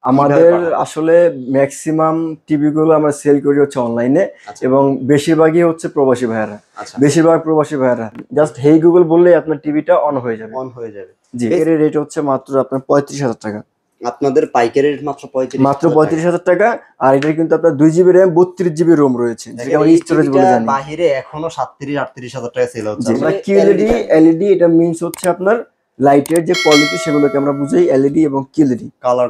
আমাদের আসলে maximum TV গুলো আমরা সেল করি হচ্ছে অনলাইনে, এবং বেশিরভাগই হচ্ছে প্রবাসী ভাইয়ারা। বেশিরভাগ প্রবাসী ভাইয়ারা জাস্ট হেই গুগল বললেই আপনার টিভিটা অন হয়ে যাবে। জি, এর রেট হচ্ছে মাত্র আপনার 35,000 টাকা। আপনাদের পাইকারি রেট মাত্র 35,000 টাকা। আর এটা কিন্তু আপনার 2 GB RAM 32 GB রোম রয়েছে, যেটা আমরা স্টোরেজ বলে জানি। বাইরে এখনো 37-38,000 টাকা সেল হচ্ছে। আমরা কিউএলইডি এলইডি, এটা মিন্স হচ্ছে আপনার লাইটের যে কোয়ালিটি সেগুলোকে আমরা বুঝাই এলইডি এবং কিউএলইডি কালার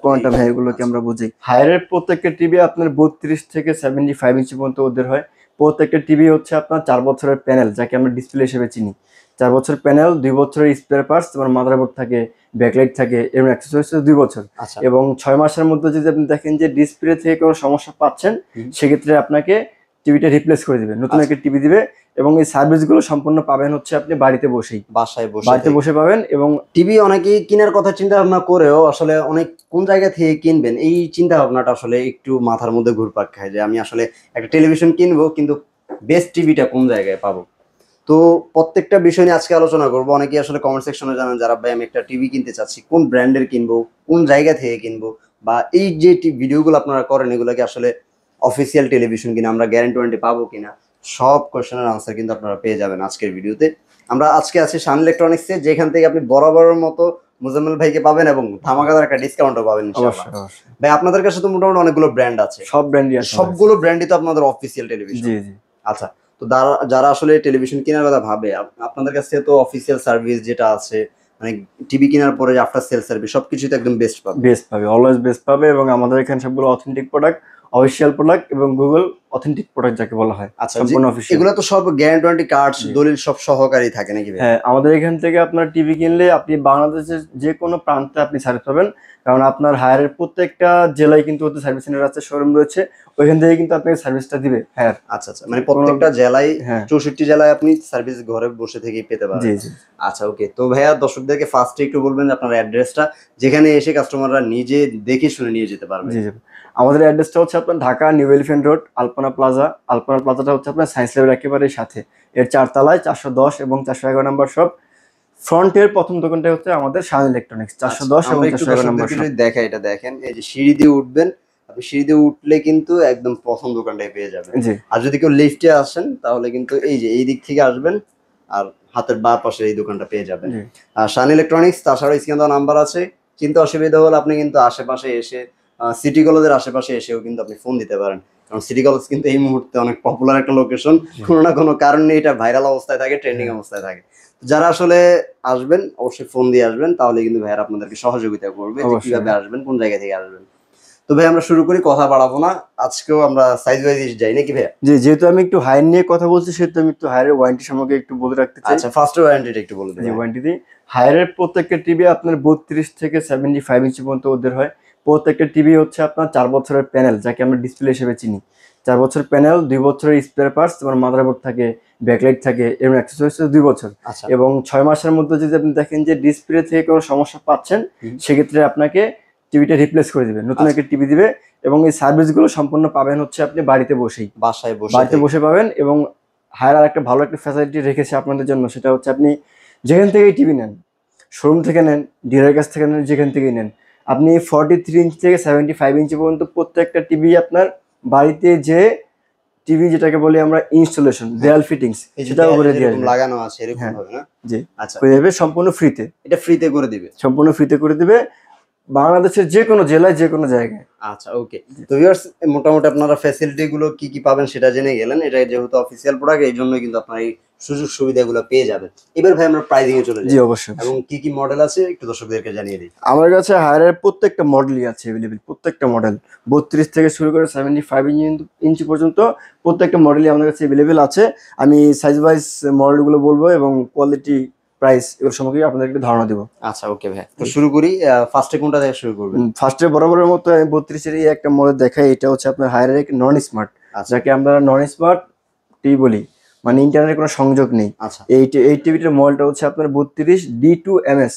কোয়ান্টাম, হ্যাঁ এগুলোকে আমরা বুঝাই। হায়ারের প্রত্যেকটা টিভি আপনার 32 থেকে 75 ইঞ্চি পর্যন্ত ওদের হয়। প্রত্যেকটা টিভি হচ্ছে আপনার 4 বছরের প্যানেল, যাকে আমরা ডিসপ্লে হিসেবে চিনি। 4 বছর প্যানেল, 2 বছরের স্পেয়ার পার্টস, তোমার মাদারবোর্ড থাকে, ব্যাকলাইট থাকে, এবং অ্যাক্সেসরিজ 2 বছর। এবং 6 মাসের মধ্যে যদি আপনি দেখেন যে ডিসপ্লে থেকে কোনো সমস্যা পাচ্ছেন, সেক্ষেত্রে আপনাকে টিভিটা রিপ্লেস করে দিবে, নতুন একটা টিভি দিবে। এবং এই সার্ভিসগুলো সম্পূর্ণ পাবেন হচ্ছে আপনি বাড়িতে বসেই, বাড়িতে বসে পাবেন। এবং টিভি অনেকেই কেনার কথা চিন্তা ভাবনা করেও আসলে অনেক কোন জায়গা থেকে কিনবেন এই চিন্তা ভাবনাটা আসলে একটু মাথার মধ্যে ঘুরপাক খায়, যে আমি আসলে একটা টেলিভিশন কিনবো কিন্তু বেস্ট টিভিটা কোন জায়গায় পাবো। তো প্রত্যেকটা বিষয় নিয়ে আজকে আলোচনা করবো। অনেকেই আসলে কমেন্ট সেকশনে জানান যারা ভাই আমি একটা টিভি কিনতে চাচ্ছি, কোন ব্র্যান্ডের কিনবো, কোন জায়গা থেকে কিনবো, বা এই যে ভিডিওগুলো আপনারা করেন এগুলোকে আসলে অফিসিয়াল টেলিভিশন কিনা, আমরা গ্যারান্টি ওয়ারেন্টি পাবো কিনা, সব কোয়েশ্চেনের আনসার কিন্তু আপনারা পেয়ে যাবেন আজকের ভিডিওতে। আমরা আজকে আছি শান ইলেকট্রনিক্সে, যেখান থেকে আপনি বরাবরের মতো মুজাম্মেল ভাইকে পাবেন এবং ধামাকাদার একটা ডিসকাউন্টও পাবেন ইনশাআল্লাহ। ভাই আপনাদের কাছে তো মোটামুটি অনেকগুলো ব্র্যান্ড আছে, সব ব্র্যান্ডই আছে, সবগুলো ব্র্যান্ডই তো আপনাদের অফিসিয়াল টেলিভিশন। জি জি। আচ্ছা, তো যারা আসলে টেলিভিশন কেনার কথা ভাবে, আপনাদের কাছে তো অফিসিয়াল সার্ভিস যেটা আছে, মানে টিভি কেনার পরে আফটার সেল সার্ভিস সবকিছুই তো একদম বেস্ট পাবে, অলওয়েজ বেস্ট পাবে। এবং আমাদের এখানে সবগুলো অথেন্টিক প্রোডাক্ট, অফিশিয়াল প্রোডাক্ট, এবং গুগল অথেন্টিক প্রোডাক্ট যাকে বলা হয়। সম্পূর্ণ অফিশিয়াল। এগুলো তো সব গ্যারান্টি ওয়ারেন্টি কার্ড, দলিল সব সহকারী থাকে নাকি ভাই? হ্যাঁ, আমাদের এখান থেকে আপনার টিভি কিনলে আপনি বাংলাদেশের যে কোনো প্রান্তে আপনি সার্ভিস পাবেন, কারণ আপনার হায়ারের প্রত্যেকটা জেলায় কিন্তু ওদের সার্ভিস সেন্টার আছে, শোরুম রয়েছে, ওইখান থেকে কিন্তু আপনাকে সার্ভিসটা দিবে। হ্যাঁ আচ্ছা, মানে প্রত্যেকটা জেলায় 64 জেলায় আপনি সার্ভিস ঘরে বসে থেকেই পেতে পারেন। জি জি। আচ্ছা ওকে, তো ভাইয়া দর্শকদেরকে ফার্স্টে একটু বলবেন আপনার অ্যাড্রেসটা, যেখানে এসে কাস্টমাররা নিজে দেখে শুনে নিয়ে যেতে পারবে। জি জি। আমাদের অ্যাড্রেসটা হচ্ছে আপনার ঢাকা নিউ এলিফ্যান্ট রোড, আলপনা প্লাজা। আলপনা প্লাজাটা হচ্ছে আপনার সায়েন্স ল্যাবের একেবারে সাথে, এর 4 তলায় 410 এবং 411 নম্বর শপ। ফ্রন্টের প্রথম দোকানটা হচ্ছে আমাদের শান ইলেকট্রনিক্স, 410 এবং 411 নম্বর শপ। দেখা এটা দেখেন, এই যে সিঁড়ি দিয়ে উঠবেন, আপনি সিঁড়ি দিয়ে উঠলে কিন্তু একদম প্রথম দোকানটাই পেয়ে যাবেন। আর যদি কেউ লিফটে আসেন তাহলে কিন্তু এই যে এই দিক থেকে আসবেন আর হাতের বাঁ পাশে এই দোকানটা পেয়ে যাবেন। আর শান ইলেকট্রনিক্স, তাছাড়া স্ক্রিনে দেওয়া নাম্বার আছে। চিন্তা অসুবিধা হলে আপনি কিন্তু আশেপাশে এসে সিটি কলেজের আশেপাশে এসেও কিন্তু আপনি ফোন দিতে পারেন, কারণ সিটি কলেজ কিন্তু এই মুহূর্তে অনেক পপুলার একটা লোকেশন, কোনো না কোনো কারণে এটা ভাইরাল অবস্থায় থাকে, ট্রেন্ডিং অবস্থায় থাকে। যারা আসলে আসবেন অবশ্যই ফোন দিয়ে আসবেন, তাহলে কিন্তু ভাইয়ারা আপনাদেরকে সহযোগিতা করবে কিভাবে আসবেন, কোন জায়গা থেকে আসবেন। তো ভাই আমরা শুরু করি, কথা বাড়াবো না, আজকেও আমরা সাইজ ওয়াইজ যাই নাকি ভাইয়া? জি, যেহেতু আমি একটু হায়ার নিয়ে কথা বলছি, সেহেতু আমি একটু হায়ারের ওয়ারেন্টি সম্পর্কে একটু বলে রাখতে চাই। আচ্ছা, ফার্স্ট ওয়ারেন্টিটা একটু বলে দিন। জি, ওয়ারেন্টি হায়ারের প্রত্যেকটা টিভি আপনার 32 থেকে 75 ইঞ্চি পর্যন্ত ওদের হয়। প্রত্যেকটা টিভি হচ্ছে আপনার 4 বছরের প্যানেল, যাকে আমরা ডিসপ্লে হিসেবে চিনি। 4 বছর প্যানেল, 2 বছরের স্পেয়ার পার্টস, তোমার মাদারবোর্ড থাকে, ব্যাকলাইট থাকে, এবং অ্যাক্সেসরিজ 2 বছর। এবং 6 মাসের মধ্যে যদি আপনি দেখেন যে ডিসপ্লে থেকে কোনো সমস্যা পাচ্ছেন, সেক্ষেত্রে আপনাকে টিভিটা রিপ্লেস করে দিবে, নতুন একটা টিভি দিবে। এবং এই সার্ভিসগুলো সম্পূর্ণ পাবেন হচ্ছে আপনি বাড়িতে বসেই, বাড়িতে বসে পাবেন। এবং হায়ার আর একটা ভালো একটা ফ্যাসিলিটি রেখেছে আপনাদের জন্য, সেটা হচ্ছে আপনি যেখান থেকেই টিভি নেন, শোরুম থেকে নেন, ডিলারের কাছ থেকে নেন, যেখান থেকেই নেন, আপনি 43 ইঞ্চি থেকে 75 ইঞ্চি পর্যন্ত প্রত্যেকটা টিভি আপনার বাড়িতে যে টিভি যেটাকে বলি আমরা ইনস্টলেশন, দেয়াল ফিটিংস, সেটা করে দিয়ে লাগানো আছে এরকম ভাবে না? জি, আচ্ছা করে দেবে সম্পূর্ণ ফ্রিতে। এটা ফ্রিতে করে দিবে, সম্পূর্ণ ফ্রিতে করে দিবে, বাংলাদেশের যে কোনো জেলায়, যে কোনো জায়গায়। আচ্ছা ওকে, তো ভিউয়ার্স মোটামুটি আপনারা ফ্যাসিলিটি গুলো কি কি পাবেন সেটা জেনে গেলেন। এটা যেহেতু অফিসিয়াল প্রোডাক্ট, এই জন্যই কিন্তু আপনারা এই সুযোগ সুবিধাগুলো পেয়ে যাবেন। এবার ভাই আমরা প্রাইসিং এ চলে যাই। জি অবশ্যই। এবং কি কি মডেল আছে একটু দর্শকদেরকে জানিয়ে দিই। আমার কাছে হায়ারের প্রত্যেকটা মডেলই আছে अवेलेबल, প্রত্যেকটা মডেল 32 থেকে শুরু করে 75 ইঞ্চি পর্যন্ত প্রত্যেকটা মডেলই আমাদের কাছে अवेलेबल আছে। আমি সাইজ ওয়াইজ মডেলগুলো বলবো এবং কোয়ালিটি, প্রাইস এগুলো সম্পর্কে আপনাদেরকে ধারণা দেব। আচ্ছা ওকে ভাই, তো শুরু করি। ফার্স্টে কোনটা থেকে শুরু করবেন? ফার্স্টে বরাবরের মতো আমি 32 এর একটা মডেল দেখাই। এটা হচ্ছে আপনার হায়ারের নন স্মার্ট, যাকে আমরা নন স্মার্ট টিভি বলি, মানে ইন্টারনেটের কোনো সংযোগ নেই। এই টিভিটার মডেলটা হচ্ছে আপনার 32 D2MS।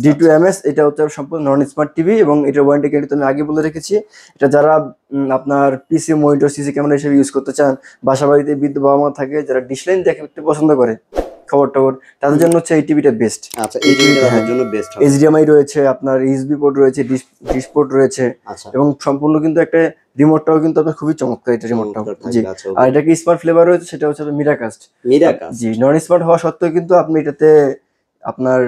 D2MS এটা হচ্ছে সম্পূর্ণ নন স্মার্ট টিভি, এবং এটার ওয়ারেন্টি গ্যারান্টি আমি আগে বলে রেখেছি। এটা যারা আপনার পিসি মনিটর, সিসি ক্যামেরা হিসেবে ইউজ করতে চান, বাসা বাড়িতে বৃদ্ধ বাবা মা থাকে, যারা ডিশ লাইন দেখতে পছন্দ করে, খবর টবর, তাদের জন্য হচ্ছে এই টিভিটা বেস্ট। আচ্ছা, এই টিভিটা তাদের জন্য বেস্ট হবে। এইচডিএমআই রয়েছে, আপনার ইউএসবি পোর্ট রয়েছে, ডিশ পোর্ট রয়েছে, আচ্ছা, এবং সম্পূর্ণ কিন্তু একটা রিমোটটাও কিন্তু আপনার খুবই চমৎকার, এটা রিমোটটাও। চমৎকার থাকবে। জি, আচ্ছা, আর ওকে। এটাকে স্মার্ট ফ্লেভার রয়েছে, সেটা হচ্ছে মিরাকাস্ট। মিরাকাস। জি, নন স্মার্ট হওয়া সত্ত্বেও কিন্তু আপনি এটাতে আপনার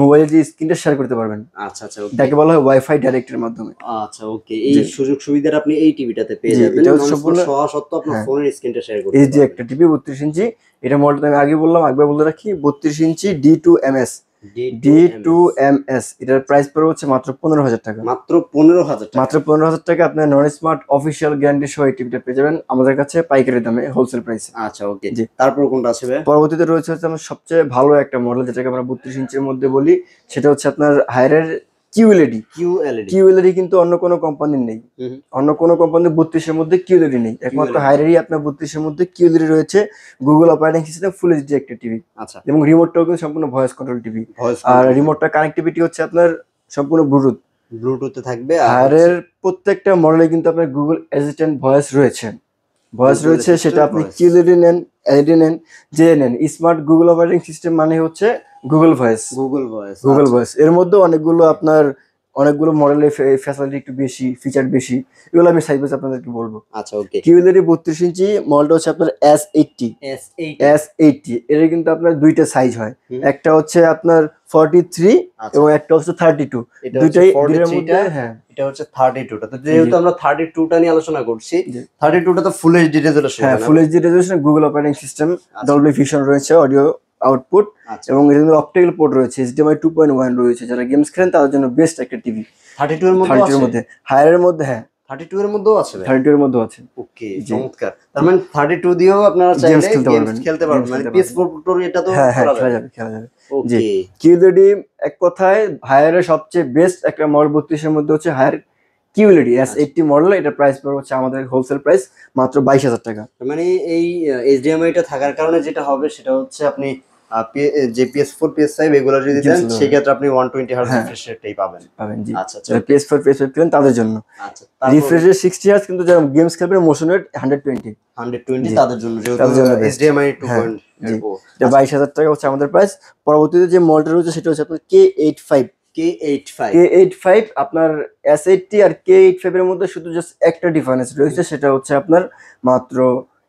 মোবাইলের যে স্ক্রিনটা শেয়ার করতে পারবেন, আচ্ছা, আচ্ছা, ওকে। যাকে বলা হয় ওয়াইফাই ডাইরেক্টের মাধ্যমে। আচ্ছা, ওকে। এই জি। সুযোগ সুবিধাটা আপনি এই টিভিটাতে পেয়ে জি, যাবেন। এটা হচ্ছে নন সম্পূর্ণ স্মার্ট হওয়া সত্ত্বেও আপনার হ্যাঁ ফোনের স্ক্রিনটা শেয়ার করতে এইচডি পারবেন। একটা টিভি 32 ইঞ্চি, এটা মডেলটা আমি আগে বললাম, একবার বলে রাখি, 32 ইঞ্চি D2MS। D2MS এটার প্রাইস পড়বে হচ্ছে মাত্র 15,000 টাকা। মাত্র 15,000 টাকা। মাত্র 15,000 টাকা আপনার নন স্মার্ট অফিসিয়াল গ্যারান্টি সহ এই টিভিটা পেয়ে যাবেন আমাদের কাছে পাইকারি দামে, হোলসেল প্রাইসে। আচ্ছা, ওকে। জি। তারপর কোনটা আছে ভাই? পরবর্তীতে রয়েছে হচ্ছে আমার সবচেয়ে ভালো একটা মডেল, যেটাকে আমরা 32 ইঞ্চির মধ্যে বলি, সেটা হচ্ছে আপনার হায়ারের কিউএলইডি। QLED। কিউএলইডি কিন্তু অন্য কোনো কোম্পানির নেই, হুম, অন্য কোনো কোম্পানির 32-এর মধ্যে কিউএলইডি নেই, একমাত্র QLED। হায়ারেরই আপনার 32-এর মধ্যে কিউএলইডি রয়েছে। Google operating system, full HD একটা টিভি, আচ্ছা, এবং রিমোটটাও কিন্তু সম্পূর্ণ ভয়েস কন্ট্রোল টিভি। ভয়েস আর রিমোটটা কানেক্টিভিটি হচ্ছে আপনার সম্পূর্ণ ব্লুটুথ। ব্লুটুথে থাকবে। আর হায়ারের প্রত্যেকটা মডেলে কিন্তু আপনার গুগল অ্যাসিস্ট্যান্ট ভয়েস রয়েছে, Google রয়েছে, সেটা Assistant আপনি voice। কিউএলইডি নেন, এলইডি নেন, যে নেন, স্মার্ট গুগল অপারেটিং সিস্টেম মানে হচ্ছে Google voice. Google voice. Google voice এর মধ্যে অনেকগুলো মডেলের ফ্যাসিলিটি একটু বেশি, ফিচার বেশি, এগুলো আমি সাইজ আপনাদেরকে বলবো। আচ্ছা, ওকে। কিউএলইডি 32 ইঞ্চি মডেলটা হচ্ছে আপনার S80। S80 এর কিন্তু আপনার দুইটা সাইজ হয়, হুম। একটা হচ্ছে আপনার 43 আচ্ছা, এবং একটা হচ্ছে 32। এটা হচ্ছে দুইটার 43 মধ্যে টা, হ্যাঁ এটা হচ্ছে 32টা। তো যেহেতু আমরা 32টা নিয়ে আলোচনা করছি, জি। 32টা তো ফুল এইচডি রেজোলিউশন। হ্যাঁ, full HD resolution, Google operating system, আচ্ছা। ডলবি ভিশন রয়েছে, অডিও আউটপুট, আচ্ছা, এবং এর মধ্যে অপটিক্যাল পোর্ট রয়েছে, HDMI 2.1 রয়েছে। যারা গেমস খেলেন তাদের জন্য বেস্ট একটা টিভি। 32 এর মধ্যে 32 আছে। এর মধ্যে, হায়ারের মধ্যে, হ্যাঁ 32 এর মধ্যেও আছে ভাই। 32 এর মধ্যে আছে। ওকে, জি। চমৎকার। তার মানে 32 দিয়েও আপনারা চাইলে Games খেলতে গেমস পারবেন। খেলতে পারবেন, Games মানে খেলতে PS4 Pro এটা তো হ্যাঁ হ্যাঁ, করা খেলা যাবে। যাবে, খেলা যাবে। জি। ওকে, কিউএলইডি এক কথায় হায়ারের সবচেয়ে বেস্ট একটা মডেল 32 এর মধ্যে হচ্ছে হায়ার কিউএলইডি S80 মডেল। এটা প্রাইস পড়বে হচ্ছে আমাদের হোলসেল প্রাইস মাত্র 22,000 টাকা। তার মানে এই HDMI টা থাকার কারণে যেটা হবে সেটা হচ্ছে আপনি যে PS4 PS5 এগুলো যদি দেন Games সেই ক্ষেত্রে আপনি 120 হার্জ হ্যাঁ। রিফ্রেশ রেটটাই পাবেন। পাবেন, জি। আচ্ছা, আচ্ছা, যারা PS4 PS5 খেলেন তাদের জন্য আচ্ছা। তারপর রিফ্রেশ রেট 60 হার্জ, কিন্তু যারা গেমস খেলবেন মোশন রেট 120। 120 জি। তাদের জন্য, যেহেতু তাদের জন্য best। HDMI হ্যাঁ, 2.0। জি। এটা 22,000 টাকা হচ্ছে আমাদের প্রাইস। পরবর্তীতে যে মডেলটা রয়েছে সেটা হচ্ছে আপনার K85। K85। K85 আপনার S80 আর K85 এর মধ্যে শুধু জাস্ট একটা ডিফারেন্স রয়েছে, সেটা হচ্ছে আপনার মাত্র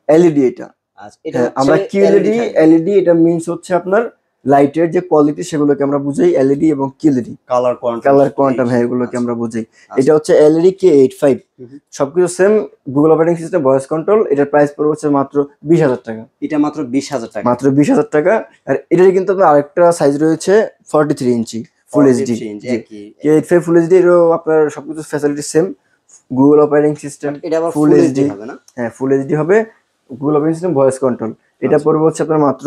এলইডি। এটা আচ্ছা, এটা হ্যাঁ, হচ্ছে আমরা কিউএলইডি, LED থাকবে। এলইডি এটা মিন্স হচ্ছে আপনার লাইটের যে কোয়ালিটি সেগুলোকে আমরা বুঝাই এলইডি এবং কিউএলইডি, কালার কালার কোয়ান্টাম, হ্যাঁ এগুলোকে আমরা বুঝাই। আচ্ছা। এটা হচ্ছে এলইডি K85, হুম। সবকিছু same, Google operating system, voice control. এটার প্রাইস পড়বে হচ্ছে মাত্র 20,000 টাকা। এটা মাত্র 20,000 টাকা। মাত্র 20,000 টাকা। আর এটার কিন্তু আপনার আরেকটা সাইজ রয়েছে 43 ইঞ্চি ফুল এইচডি। 43 ইঞ্চি একই। K85 ফুল এইচডি এরও আপনার সবকিছু facility same, Google operating system, এটা আবার ফুল ফুল এইচডি এইচডি হবে না? হ্যাঁ ফুল এইচডি হবে, Google operating system, voice control. এটা আচ্ছা। পড়বে হচ্ছে আপনার মাত্র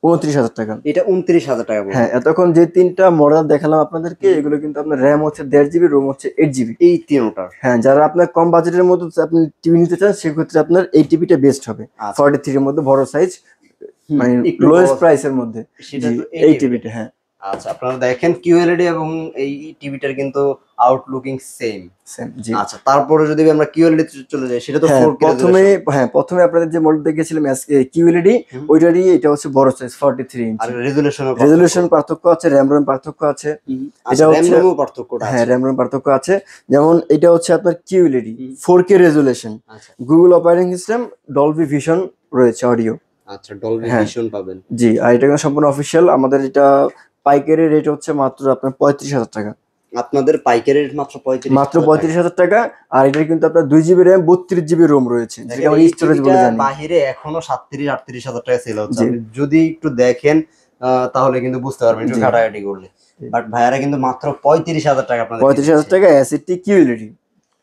29,000 টাকা। এটা 29,000 টাকা পড়বে। হ্যাঁ, এতক্ষণ যে তিনটা মডেল দেখালাম আপনাদেরকে, এগুলো কিন্তু আপনার র্যাম হচ্ছে 1.5 জিবি, রোম হচ্ছে 8 জিবি। এই তিনটার। হ্যাঁ, যারা আপনার কম বাজেটের মধ্যে আপনি টিভি নিতে চান সেক্ষেত্রে আপনার এই টিভিটা বেস্ট হবে। আচ্ছা। 43 এর মধ্যে বড় সাইজ, মানে একটু লোয়েস্ট বড় প্রাইসের মধ্যে, সেটা জি, তো এই টিভিটা। হ্যাঁ, আচ্ছা, আপনারা দেখেন QLED এবং এই টিভিটার কিন্তু আউটলুকিং সেম। সেম, জি। আচ্ছা, তারপরে যদি আমরা QLED তে চলে যাই, সেটা তো হ্যাঁ, 4K প্রথমে আপনাদের যে মডেল দেখেছিলাম কিউএলইডি, হুম। ওইটারই এটা হচ্ছে বড় সাইজ 43 আর ইঞ্চি। রেজোলিউশনের রেজোলিউশন পার্থক্য আছে, র্যাম রোম পার্থক্য আছে। এটা এটা হচ্ছে র‍্যাম পার্থক্যটা হ্যাঁ, আছে। র্যাম রোম পার্থক্য আছে। যেমন এটা হচ্ছে আপনার কিউএলইডি হুম। 4K রেজোলিউশন, আচ্ছা, Google operating system, Dolby vision রয়েছে, অডিও। আচ্ছা, ডলবি হ্যাঁ। ভিশন পাবেন। জি, আর এটা কিন্তু সম্পূর্ণ অফিসিয়াল। আমাদের এটা পাইকারি রেট হচ্ছে মাত্র আপনার 35,000 টাকা। আপনাদের পাইকারি রেট মাত্র 35,000 মাত্র 35,000 টাকা। আর এটা কিন্তু আপনার 2 জিবি র্যাম, 32 জিবি রোম রয়েছে, যেটা আমরা স্টোরেজ বলে জানি। বাহিরে এখনো 37-38,000 টাকা সেল হচ্ছে। জি। আপনি যদি একটু দেখেন তাহলে কিন্তু বুঝতে পারবেন একটু জি। ঘাটাঘাটি করলে। জি। বাট ভাইয়ারা কিন্তু মাত্র 35,000 টাকা আপনাদের 35,000 টাকা S80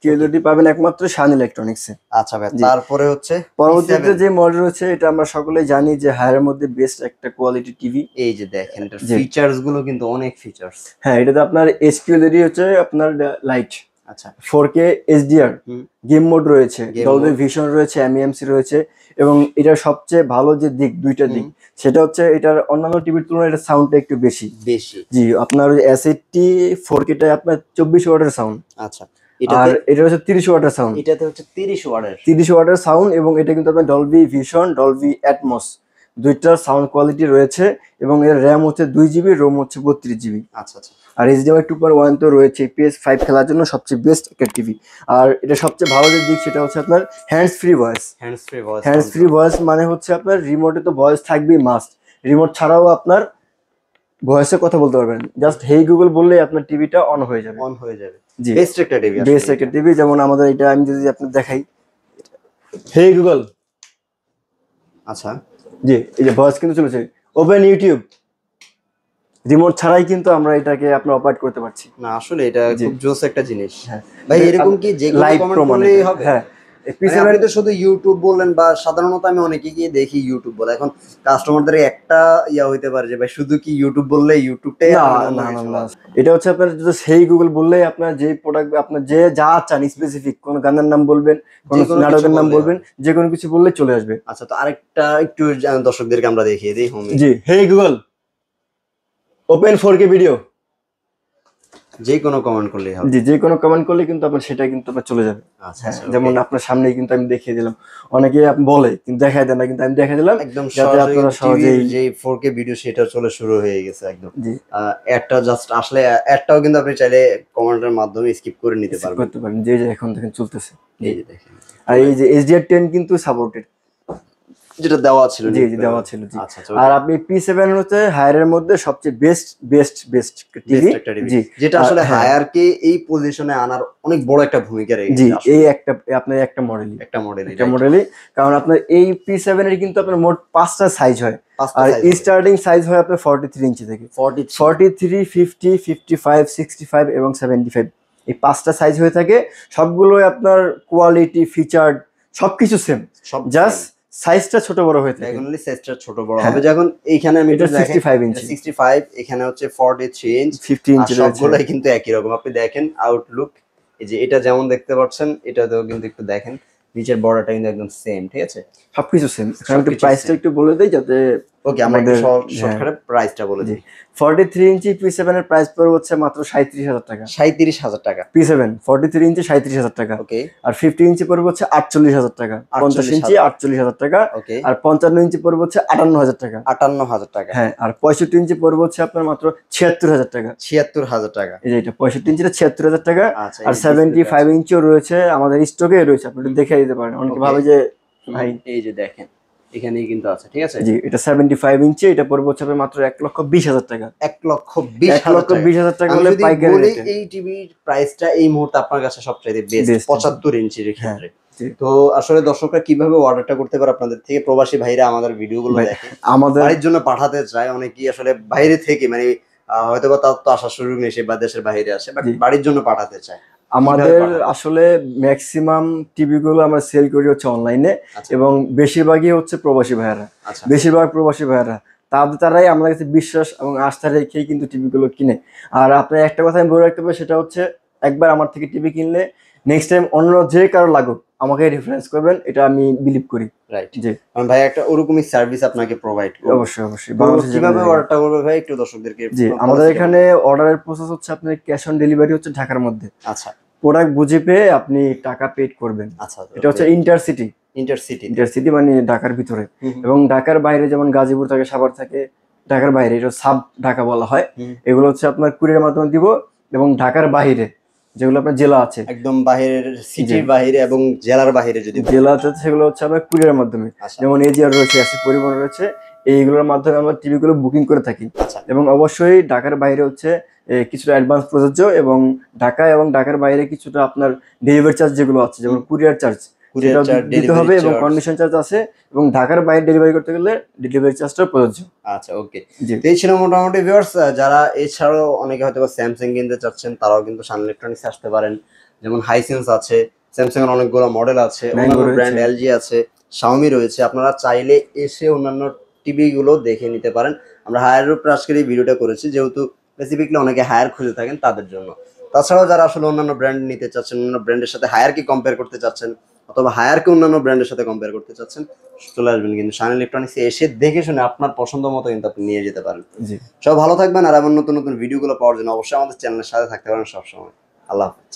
কিউএলইডি পাবেন একমাত্র শান ইলেকট্রনিক্সে। আচ্ছা ভাই, জি। তারপরে হচ্ছে পরবর্তীতে P7 যে মডেল রয়েছে, এটা আমরা সকলেই জানি যে হায়ারের মধ্যে বেস্ট একটা কোয়ালিটি টিভি। এই যে দেখেন, এটার জি। ফিচার্স গুলো কিন্তু অনেক ফিচার্স। হ্যাঁ, এটাতে আপনার HQLED হচ্ছে আপনার লাইট, আচ্ছা, 4K HDR, হুম। গেম মোড রয়েছে, Game ডলবি mode। ভিশন রয়েছে, MEMC রয়েছে, এবং এটার সবচেয়ে ভালো যে দুইটা দিক, সেটা হচ্ছে এটার অন্যান্য টিভির তুলনায় এটা সাউন্ডটা একটু বেশি। জি, আপনার S80 4K টায় আপনার 24 ওয়াটের সাউন্ড, আচ্ছা, আর এটাতে এটা হচ্ছে 30 ওয়াটের সাউন্ড। এটাতে হচ্ছে 30 ওয়াটের। 30 ওয়াটের সাউন্ড, এবং এটা কিন্তু আপনার ডলবি ভিশন, ডলবি অ্যাটমস, দুইটা সাউন্ড কোয়ালিটি রয়েছে এবং এর র্যাম হচ্ছে 2 GB, রোম হচ্ছে 32 GB। আচ্ছা আচ্ছা। আর HDMI 2.1 তো রয়েছে, PS5 খেলার জন্য সবচেয়ে বেস্ট একটা টিভি। আর এটা সবচেয়ে ভালো যে দিক সেটা হচ্ছে আপনার hands free voice. Hands free voice মানে হচ্ছে আপনার রিমোটে তো ভয়েস থাকবেই মাস্ট, রিমোট ছাড়াও আপনার ভয়েসে কথা বলতে পারবেন। জাস্ট হেই গুগল বললেই আপনার টিভিটা অন হয়ে যাবে। জি, বেস্ট একটা টিভি, বেস্ট একটা টিভি। যেমন আমাদের এটা আমি যদি আপনার দেখাই, হেই গুগল। আচ্ছা, জি, এই যে ভয়েস কিন্তু চলেছে, ওপেন ইউটিউব, রিমোট ছাড়াই কিন্তু আমরা এটাকে আপনার অপারেট করতে পারছি। না আসলে এটা খুব জোস একটা জিনিস। হ্যাঁ ভাই এরকম কি যে কোনো কমেন্ট করলেই হবে? হ্যাঁ, আপনি তো শুধু ইউটিউব বললেন, বা সাধারণত আমি অনেকে গিয়ে দেখি ইউটিউব বলে। এখন কাস্টমারদের একটা ইয়া হইতে পারে যে ভাই শুধু কি ইউটিউব বললে ইউটিউবটাই? না, এটা হচ্ছে আপনার যদি সেই গুগল বললেই আপনার যে প্রোডাক্ট আপনার যে যা চান স্পেসিফিক, কোন গানের নাম বলবেন, কোন নাটকের নাম বলবেন, যে কোনো কিছু বললে চলে আসবে। আচ্ছা, তো আরেকটা একটু দর্শকদেরকে আমরা দেখিয়ে দিই। জি, hey Google open 4K video, যে কোনো কমেন্ট করলেই হবে। জি, যে কোনো কমেন্ট করলে কিন্তু আপনার সেটা কিন্তু আপনার চলে যাবে। আচ্ছা, যেমন আপনার সামনেই কিন্তু আমি দেখিয়ে দিলাম, অনেকে বলে কিন্তু দেখাই দেন না, কিন্তু আমি দেখাই দিলাম একদম যাতে আপনারা সহজেই যে 4K ভিডিও সেটা চলে শুরু হয়ে গেছে একদম। জি, অ্যাডটা জাস্ট আসলে অ্যাডটাও কিন্তু আপনি চাইলে কমেন্টের মাধ্যমে স্কিপ করে নিতে পারবেন। যে এখন দেখেন চলতেছে। এই যে দেখেন, আর এই যে HDR10 কিন্তু সাপোর্টেড, যেটা দেওয়া ছিল। জি দেওয়া ছিল। জি, আচ্ছা, আর আপনি P7 হচ্ছে হায়ারের মধ্যে সবচেয়ে বেস্ট টিভি। জি, যেটা আসলে হায়ার কে এই পজিশনে আনার অনেক বড় একটা ভূমিকা রেখেছে। জি, এই আপনার একটা মডেলই কারণ আপনার এই P7 এর কিন্তু আপনার মোট 5টা সাইজ হয়। আর স্টার্টিং সাইজ হয় আপনার 43 ইঞ্চি থেকে 43, 50, 55, 65 এবং 75। এই 5টা সাইজ হয়ে থাকে। সবগুলোই আপনার কোয়ালিটি, ফিচার সবকিছু সেম, জাস্ট সাইজটা ছোট বড় হয়ে থাকে। ডায়াগোনালি সাইজটা ছোট বড় হবে। যখন এইখানে আমি এটা 65 ইঞ্চি, 65, এখানে হচ্ছে 43 ইঞ্চ, 50 ইঞ্চি রয়েছে। সবগুলাই কিন্তু একই রকম। আপনি দেখেন আউটলুক, এই যে এটা যেমন দেখতে পাচ্ছেন, এটাতেও কিন্তু একটু দেখেন নিচের বর্ডারটা কিন্তু একদম সেম। ঠিক আছে, সবকিছু সেম। এখন একটু প্রাইসটা একটু বলে দেই যাতে ওকে আমরা একটু শর্টকাটে প্রাইসটা বলে দিই। 43 ইঞ্চি P7 এর প্রাইস পড়বে হচ্ছে মাত্র 37,000 টাকা। 37,000 টাকা P7 43 ইঞ্চি 37,000 টাকা। ওকে। আর 50 ইঞ্চি পড়বে হচ্ছে 48,000 টাকা। 50 ইঞ্চি 48,000 টাকা। ওকে। আর 55 ইঞ্চি পড়বে হচ্ছে 58,000 টাকা। 58,000 টাকা। হ্যাঁ, আর 65 ইঞ্চি পড়বে হচ্ছে আপনার মাত্র 76,000 টাকা। 76,000 টাকা। এই যে এটা 65 ইঞ্চিটা 76,000 টাকা। আচ্ছা, আর 75 ইঞ্চিও রয়েছে আমাদের স্টকে রয়েছে, আপনি একটু দেখে দিতে পারেন। অনেকে ভাবে যে ভাই এই যে দেখেন এখানেই কিন্তু আছে। ঠিক আছে, জি, এটা 75 ইঞ্চি, এটা পড়বে হচ্ছে মাত্র 1,20,000 টাকা। 1,20,000 টাকা হলে পাইকারি রেটে। এই টিভির প্রাইসটা এই মুহূর্তে আপনার কাছে সবচেয়ে বেস্ট 75 ইঞ্চির ক্ষেত্রে। তো আসলে দর্শকরা কিভাবে অর্ডারটা করতে পারে আপনাদের থেকে? প্রবাসী ভাইরা আমাদের ভিডিওগুলো দেখে আমাদের বাড়ির জন্য পাঠাতে চায়, অনেকেই আসলে বাইরে থেকে মানে হয়তো বা তার তো আসার সুযোগ নেই, সে বা দেশের বাইরে আসে, বাট বাড়ির জন্য পাঠাতে চায়। আমাদের আসলে ম্যাক্সিমাম টিভি গুলো আমরা সেল করি হচ্ছে অনলাইনে, এবং বেশিরভাগই হচ্ছে প্রবাসী ভাইয়েরা। তারাই আমাদের কাছে বিশ্বাস এবং আস্থা রেখেই কিন্তু টিভি গুলো কিনে। আর আপনার একটা কথা আমি বলে রাখতে পারি, সেটা হচ্ছে একবার আমার থেকে টিভি কিনলে নেক্সট টাইম অন্য যে কারো লাগুক আমাকে রেফারেন্স করবেন, এটা আমি বিলিভ করি। রাইট, জি। কারণ ভাই একটা ওরকমই সার্ভিস আপনাকে প্রোভাইড করবে। অবশ্যই। কিভাবে অর্ডারটা করবে ভাই একটু দর্শকদেরকে? জি, আমাদের এখানে অর্ডারের প্রসেস হচ্ছে আপনার ক্যাশ অন ডেলিভারি হচ্ছে ঢাকার মধ্যে। আচ্ছা, প্রোডাক্ট বুঝে পেয়ে আপনি টাকা পেড করবেন। আচ্ছা, এটা হচ্ছে ইন্টারসিটি মানে ঢাকার ভিতরে, এবং ঢাকার বাইরে যেমন গাজীপুর থাকে, সাভার থাকে, ঢাকার বাইরে এটা সাব ঢাকা বলা হয়। এগুলো হচ্ছে আপনার কুরিয়ারের মাধ্যমে দিব, এবং ঢাকার বাইরে যেগুলো আপনার জেলা আছে, একদম বাইরের সিটির বাইরে এবং জেলার বাইরে যদি জেলা আছে সেগুলো হচ্ছে আপনার কুরিয়ারের মাধ্যমে, যেমন এজিআর রয়েছে, আসি পরিবহন রয়েছে, এইগুলোর মাধ্যমে আমরা টিভি গুলো বুকিং করে থাকি। এবং অবশ্যই ঢাকার বাইরে হচ্ছে কিছুটা অ্যাডভান্স প্রযোজ্য, এবং ঢাকা এবং ঢাকার বাইরে কিছুটা আপনার ডেলিভারি চার্জ যেগুলো আছে, যেমন কুরিয়ার চার্জ দিতে হবে, এবং কন্ডিশন চার্জ আছে, এবং ঢাকার বাইরে ডেলিভারি করতে গেলে ডেলিভারি চার্জটা প্রযোজ্য। আচ্ছা, ওকে। এই ছিল মোটামুটি ভিউয়ার্স। যারা এছাড়াও অনেকে হয়তো স্যামসাং কিনতে চাচ্ছেন, তারাও কিন্তু শান ইলেকট্রনিক্স আসতে পারেন। যেমন হাইসেন্স আছে, স্যামসাং এর অনেকগুলো মডেল আছে, অন্যান্য ব্র্যান্ড এলজি আছে, শাওমি রয়েছে। আপনারা চাইলে এসে অন্যান্য টিভি গুলো দেখে নিতে পারেন। আমরা হায়ারের উপর আজকের এই ভিডিওটা করেছি, যেহেতু স্পেসিফিকলি অনেকে হায়ার খুঁজে থাকেন তাদের জন্য। তাছাড়াও যারা আসলে অন্যান্য ব্র্যান্ড নিতে চাচ্ছেন, অন্যান্য ব্র্যান্ডের সাথে হায়ারকে কম্পেয়ার করতে চাচ্ছেন, অথবা হায়ারকে অন্যান্য ব্র্যান্ডের সাথে কম্পেয়ার করতে চাচ্ছেন, চলে আসবেন কিন্তু শান ইলেকট্রনিক্সে। এসে দেখে শুনে আপনার পছন্দ মতো কিন্তু আপনি নিয়ে যেতে পারেন। সব ভালো থাকবেন, আর এমন নতুন নতুন ভিডিওগুলো পাওয়ার জন্য অবশ্যই আমাদের চ্যানেলের সাথে থাকতে পারেন সবসময়। আল্লাহ হাফেজ।